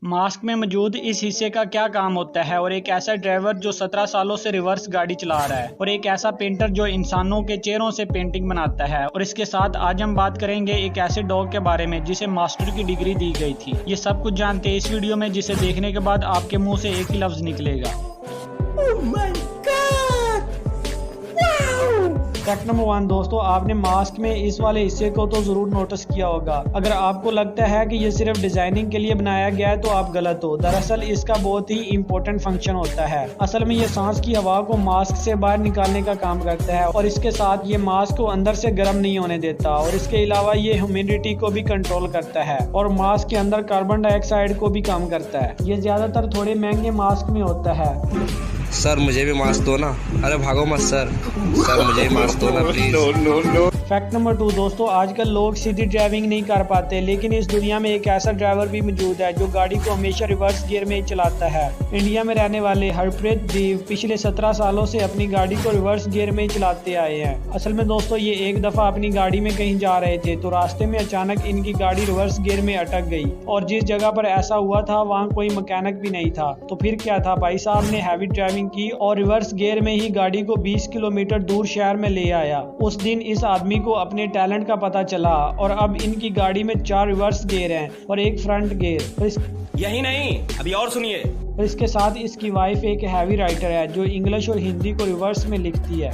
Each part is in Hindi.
मास्क में मौजूद इस हिस्से का क्या काम होता है और एक ऐसा ड्राइवर जो 17 सालों से रिवर्स गाड़ी चला रहा है और एक ऐसा पेंटर जो इंसानों के चेहरों से पेंटिंग बनाता है। और इसके साथ आज हम बात करेंगे एक ऐसे डॉग के बारे में जिसे मास्टर की डिग्री दी गई थी। ये सब कुछ जानते हैं इस वीडियो में, जिसे देखने के बाद आपके मुंह से एक ही लफ्ज निकलेगा, Oh my God! Fact number 1 दोस्तों, आपने मास्क में इस वाले हिस्से को तो जरूर नोटिस किया होगा। अगर आपको लगता है कि ये सिर्फ डिजाइनिंग के लिए बनाया गया है तो आप गलत हो। दरअसल इसका बहुत ही इंपॉर्टेंट फंक्शन होता है। असल में ये सांस की हवा को मास्क से बाहर निकालने का काम करता है और इसके साथ ये मास्क को अंदर से गर्म नहीं होने देता और इसके अलावा ये ह्यूमिडिटी को भी कंट्रोल करता है और मास्क के अंदर कार्बन डाइऑक्साइड को भी कम करता है। ये ज्यादातर थोड़े महंगे मास्क में होता है। सर मुझे भी मास्क दो ना। अरे भागो मत सर मुझे भी मास्क दो ना प्लीज। फैक्ट नंबर 2 दोस्तों, आजकल लोग सीधी ड्राइविंग नहीं कर पाते, लेकिन इस दुनिया में एक ऐसा ड्राइवर भी मौजूद है जो गाड़ी को हमेशा रिवर्स गियर में ही चलाता है। इंडिया में रहने वाले हरप्रीत देव पिछले 17 सालों से अपनी गाड़ी को रिवर्स गियर में ही चलाते आए हैं। असल में दोस्तों ये एक दफा अपनी गाड़ी में कहीं जा रहे थे तो रास्ते में अचानक इनकी गाड़ी रिवर्स गियर में अटक गई और जिस जगह पर ऐसा हुआ था वहाँ कोई मैकेनिक भी नहीं था। तो फिर क्या था, भाई साहब ने हैवी ड्राइविंग की और रिवर्स गियर में ही गाड़ी को 20 किलोमीटर दूर शहर में ले आया। उस दिन इस आदमी को अपने टैलेंट का पता चला और अब इनकी गाड़ी में 4 रिवर्स गियर हैं और एक फ्रंट गियर। यही नहीं, अभी और सुनिए। इसके साथ इसकी वाइफ एक हैवी राइटर है जो इंग्लिश और हिंदी को रिवर्स में लिखती है।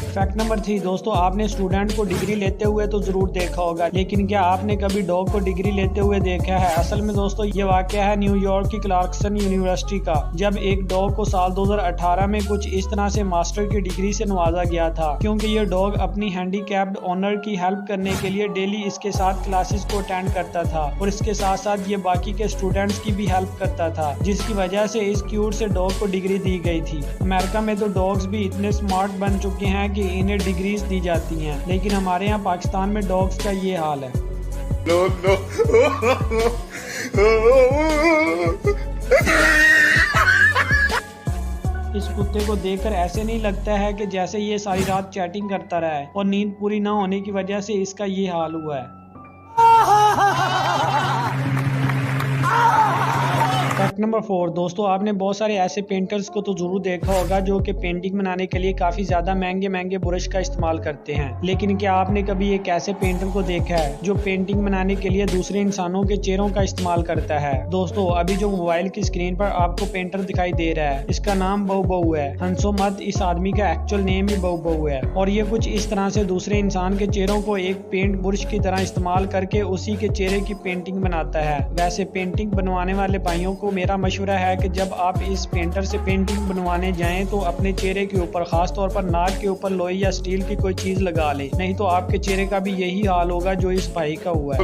फैक्ट नंबर 3 दोस्तों, आपने स्टूडेंट को डिग्री लेते हुए तो जरूर देखा होगा, लेकिन क्या आपने कभी डॉग को डिग्री लेते हुए देखा है? असल में दोस्तों ये वाकया है न्यूयॉर्क की क्लार्कसन यूनिवर्सिटी का, जब एक डॉग को साल 2018 में कुछ इस तरह से मास्टर की डिग्री से नवाजा गया था, क्योंकि ये डॉग अपनी हैंडीकैप्ड ऑनर की हेल्प करने के लिए डेली इसके साथ क्लासेस को अटेंड करता था और इसके साथ साथ ये बाकी के स्टूडेंट्स की भी हेल्प करता था, जिसकी वजह से इस क्यूट से डॉग को डिग्री दी गई थी। अमेरिका में तो डॉग्स भी इतने स्मार्ट बन चुके हैं कि इन्हें डिग्रीज दी जाती हैं, लेकिन हमारे यहाँ पाकिस्तान में डॉग्स का ये हाल है। इस कुत्ते को देखकर ऐसे नहीं लगता है कि जैसे ये सारी रात चैटिंग करता रहा है और नींद पूरी ना होने की वजह से इसका ये हाल हुआ है। फैक्ट नंबर 4 दोस्तों, आपने बहुत सारे ऐसे पेंटर्स को तो जरूर देखा होगा जो कि पेंटिंग बनाने के लिए काफी ज्यादा महंगे ब्रश का इस्तेमाल करते हैं, लेकिन क्या आपने कभी एक ऐसे पेंटर को देखा है जो पेंटिंग बनाने के लिए दूसरे इंसानों के चेहरों का इस्तेमाल करता है? दोस्तों अभी जो मोबाइल की स्क्रीन पर आपको पेंटर दिखाई दे रहा है, इसका नाम बहु है। हंसो मत, इस आदमी का एक्चुअल नेम भी बहु है और ये कुछ इस तरह से दूसरे इंसान के चेहरों को एक पेंट ब्रश की तरह इस्तेमाल करके उसी के चेहरे की पेंटिंग बनाता है। वैसे पेंटिंग बनवाने वाले भाइयों को मेरा मशवरा है कि जब आप इस पेंटर से पेंटिंग बनवाने जाएं तो अपने चेहरे के ऊपर, खास तौर पर नाक के ऊपर लोहे या स्टील की कोई चीज लगा ले, नहीं तो आपके चेहरे का भी यही हाल होगा जो इस भाई का हुआ है।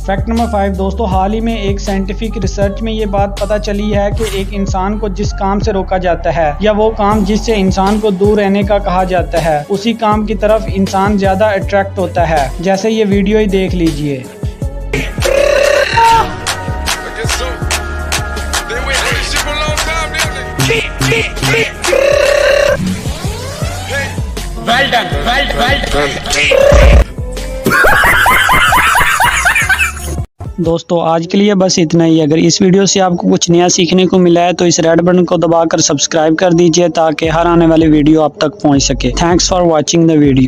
फैक्ट नंबर 5 दोस्तों, हाल ही में एक साइंटिफिक रिसर्च में ये बात पता चली है कि एक इंसान को जिस काम से रोका जाता है या वो काम जिससे इंसान को दूर रहने का कहा जाता है, उसी काम की तरफ इंसान ज्यादा अट्रैक्ट होता है। जैसे ये वीडियो ही देख लीजिए। Well done, well done. दोस्तों आज के लिए बस इतना ही। अगर इस वीडियो से आपको कुछ नया सीखने को मिला है तो इस रेड बटन को दबाकर सब्सक्राइब कर दीजिए ताकि हर आने वाली वीडियो आप तक पहुंच सके। Thanks for watching the video.